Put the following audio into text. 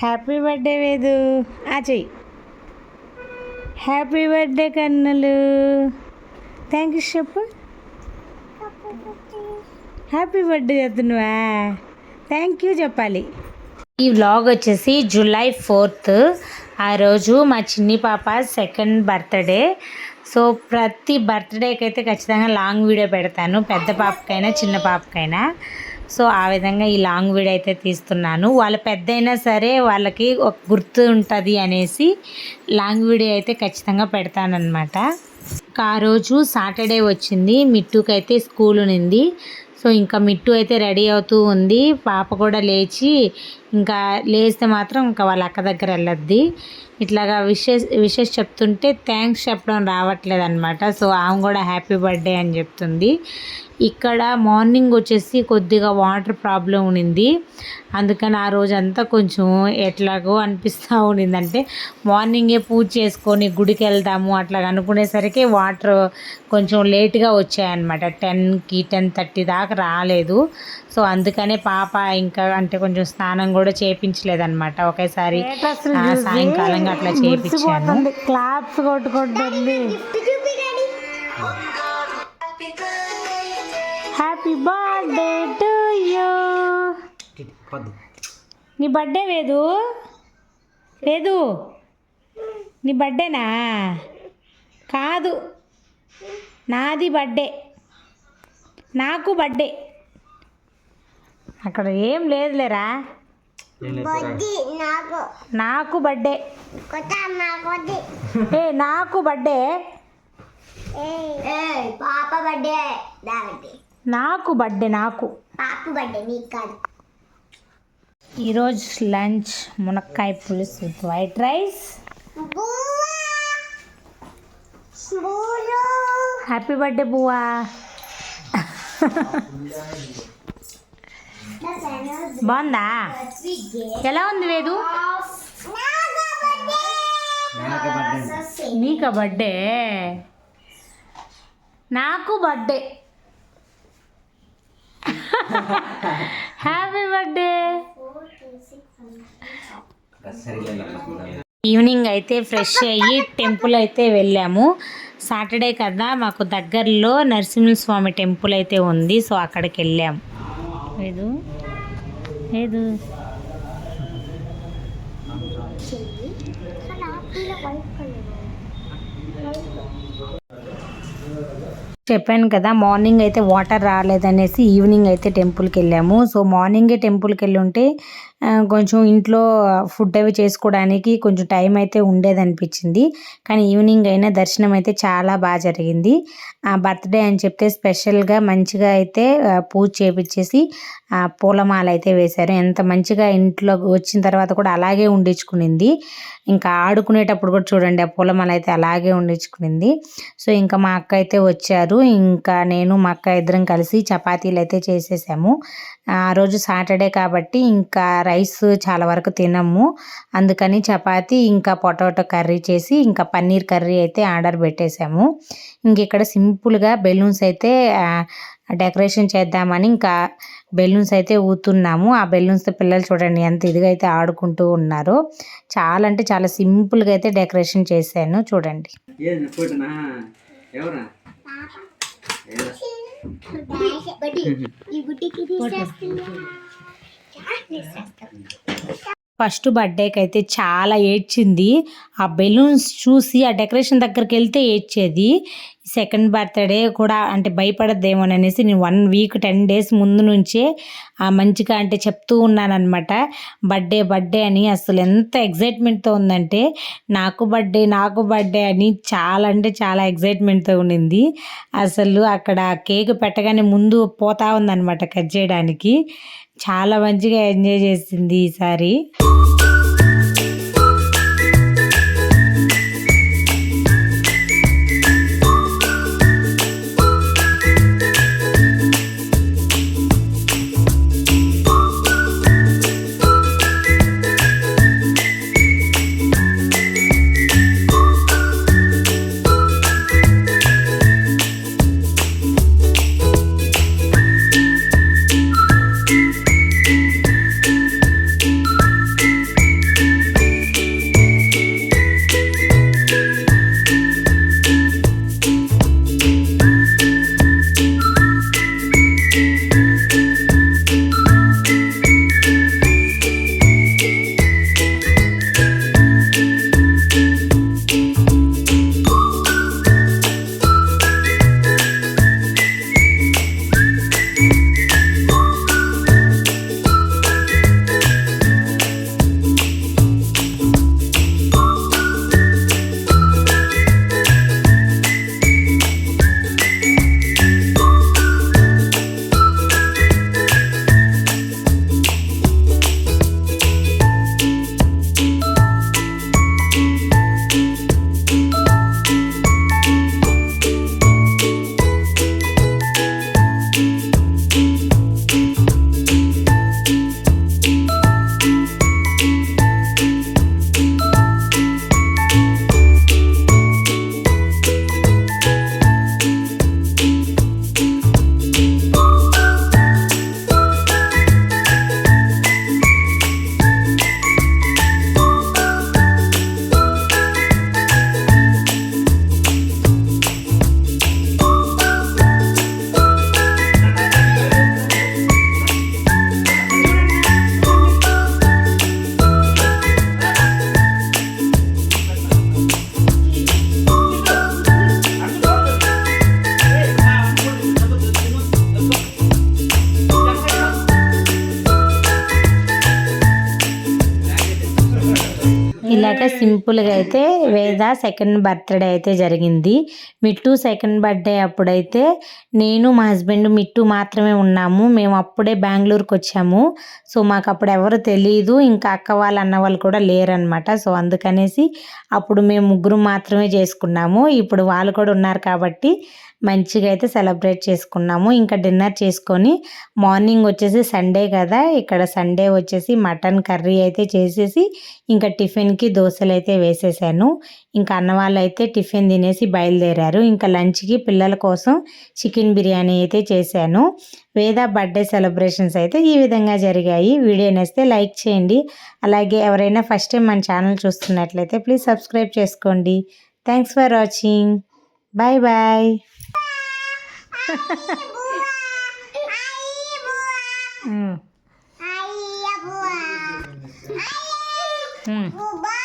Happy birthday Vedu చెయ్యి. Happy birthday కన్నులు. Thank you చెప్పు. హ్యాపీ బర్త్డే చెప్తున్నావా? థ్యాంక్ యూ చెప్పాలి. ఈ వ్లాగ్ వచ్చేసి జూలై 4th. ఆ రోజు మా చిన్ని పాప సెకండ్ బర్త్డే. సో ప్రతి బర్త్డేకి అయితే ఖచ్చితంగా లాంగ్ వీడియో పెడతాను, పెద్ద పాపకైనా చిన్న పాపకైనా. సో ఆ విధంగా ఈ లాంగ్ వీడియో అయితే తీస్తున్నాను. వాళ్ళ పెద్ద అయినా సరే వాళ్ళకి ఒక గుర్తు ఉంటుంది అనేసి లాంగ్ వీడియో అయితే ఖచ్చితంగా పెడతానన్నమాట. ఆ రోజు సాటర్డే వచ్చింది, మిట్టుకి అయితే స్కూల్ ఉంది. సో ఇంకా మిట్టు అయితే రెడీ అవుతూ ఉంది. పాప కూడా లేచి ఇంకా లేస్తే మాత్రం ఇంకా వాళ్ళ అక్క దగ్గర వెళ్ళొద్ది. ఇట్లాగా విషెస్ చెప్తుంటే థ్యాంక్స్ చెప్పడం రావట్లేదు అనమాట. సో ఆమె కూడా హ్యాపీ బర్త్డే అని చెప్తుంది. ఇక్కడ మార్నింగ్ వచ్చేసి కొద్దిగా వాటర్ ప్రాబ్లం ఉన్నింది, అందుకని ఆ రోజంతా కొంచెం ఎట్లాగో అనిపిస్తూ ఉన్నిందంటే మార్నింగే పూజ చేసుకొని గుడికి వెళ్దాము అట్లా అనుకునేసరికి వాటర్ కొంచెం లేట్గా వచ్చాయన్నమాట. 10కి 10:30 దాకా రాలేదు. సో అందుకనే పాప ఇంకా అంటే కొంచెం స్నానం కూడా చేయించలేదన్నమాట. ఒకేసారి సాయంకాలంగా అట్లా చేయించాను. క్లాప్స్ కొట్టుకుంటుంది. Happy birthday to you. నీ బర్త్డే వేదు వేదు నీ బర్త్డేనా? కాదు, నాది బర్త్డే. నాకు బర్త్డే. అక్కడ ఏం లేదులేరా. నాకు బర్త్డే. నాకు బర్త్డే. పాప బర్త్డే. నాకు బర్త్డే. నాకు పాప బర్త్డే, నీకు కాదు. ఈరోజు లంచ్ మునక్కాయ పులుసు with white rice. Happy birthday బువ్వా. బాగుందా? ఎలా ఉంది వేదు? నీకా బర్త్డే? నాకు బర్త్డే. Happy birthday. ఈవినింగ్ అయితే ఫ్రెష్ అయ్యి టెంపుల్ అయితే వెళ్ళాము. సాటర్డే కదా, మాకు దగ్గరలో నరసింహస్వామి టెంపుల్ అయితే ఉంది. సో అక్కడికి వెళ్ళాము. ఏదు ఏదు చెప్పాను కదా, మార్నింగ్ అయితే వాటర్ రాలేదనేసి ఈవినింగ్ అయితే టెంపుల్కి వెళ్ళాము. సో మార్నింగే టెంపుల్కి వెళ్ళి ఉంటే కొంచెం ఇంట్లో ఫుడ్ అవి చేసుకోవడానికి కొంచెం టైం అయితే ఉండేదనిపించింది. కానీ ఈవినింగ్ అయినా దర్శనం అయితే చాలా బాగా జరిగింది. బర్త్డే అని చెప్తే స్పెషల్గా మంచిగా అయితే పూజ చేపించేసి పూలమాల అయితే వేశారు. ఎంత మంచిగా ఇంట్లో వచ్చిన తర్వాత కూడా అలాగే ఉండించుకునింది. ఇంకా ఆడుకునేటప్పుడు కూడా చూడండి, ఆ పూలమాల అయితే అలాగే ఉండించుకునింది. సో ఇంకా మా అక్క అయితే వచ్చారు. ఇంకా నేను మా అక్క ఇద్దరం కలిసి చపాతీలు అయితే చేసేసాము. ఆ రోజు సాటర్డే కాబట్టి ఇంకా రైస్ చాలా వరకు తినము, అందుకని చపాతీ ఇంకా పొటాటో కర్రీ చేసి ఇంకా పన్నీర్ కర్రీ అయితే ఆర్డర్ పెట్టేశాము. ఇంక ఇక్కడ సింపుల్గా బెలూన్స్ అయితే డెకరేషన్ చేద్దామని ఇంకా బెలూన్స్ అయితే ఊతున్నాము. ఆ బెలూన్స్తో పిల్లలు చూడండి ఎంత ఇదిగా అయితే ఆడుకుంటూ ఉన్నారు. చాలా అంటే చాలా సింపుల్గా అయితే డెకరేషన్ చేశాను చూడండి. ఫస్ట్ బర్త్డేకి అయితే చాలా ఏడ్చింది. ఆ బెలూన్స్ చూసి ఆ డెకరేషన్ దగ్గరికి వెళ్తే ఏడ్చేది. సెకండ్ బర్త్డే కూడా అంటే భయపడద్దేమోననేసి నేను 1 వీక్ 10 days ముందు నుంచే మంచిగా అంటే చెప్తూ ఉన్నానన్నమాట, బర్త్డే బర్త్డే అని. అసలు ఎంత ఎగ్జైట్మెంట్తో ఉందంటే నాకు బర్త్డే అని చాలా అంటే చాలా ఎగ్జైట్మెంట్తో ఉండింది. అసలు అక్కడ కేక్ పెట్టగానే ముందు పోతా ఉందన్నమాట కట్ చేయడానికి. చాలా మంచిగా ఎంజాయ్ చేసింది ఈసారి. ఇలాగ సింపుల్గా అయితే వేద సెకండ్ బర్త్డే అయితే జరిగింది. మిట్టు సెకండ్ బర్త్డే అప్పుడైతే నేను మా హస్బెండ్ మిట్టు మాత్రమే ఉన్నాము. మేము అప్పుడే బెంగళూరుకి వచ్చాము. సో మాకు అప్పుడు ఎవరు తెలియదు, ఇంకా అక్క వాళ్ళు అన్న వాళ్ళు కూడా లేరనమాట. సో అందుకనేసి అప్పుడు మేము ముగ్గురు మాత్రమే చేసుకున్నాము. ఇప్పుడు వాళ్ళు కూడా ఉన్నారు కాబట్టి మంచిగా అయితే సెలబ్రేట్ చేసుకున్నాము. ఇంకా డిన్నర్ చేసుకొని మార్నింగ్ వచ్చేసి సండే కదా, ఇక్కడ సండే వచ్చేసి మటన్ కర్రీ అయితే చేసేసి ఇంకా టిఫిన్కి దోశలు అయితే వేసేసాను. ఇంకా అన్న వాళ్ళు అయితే టిఫిన్ తినేసి బయలుదేరారు. ఇంకా లంచ్కి పిల్లల కోసం చికెన్ బిర్యానీ అయితే చేశాను. వేద బర్త్డే సెలబ్రేషన్స్ అయితే ఈ విధంగా జరిగాయి. వీడియో నచ్చితే లైక్ చేయండి. అలాగే ఎవరైనా ఫస్ట్ టైం మన ఛానల్ చూస్తున్నట్లయితే ప్లీజ్ సబ్స్క్రైబ్ చేసుకోండి. Thanks for watching. Bye bye. Bye.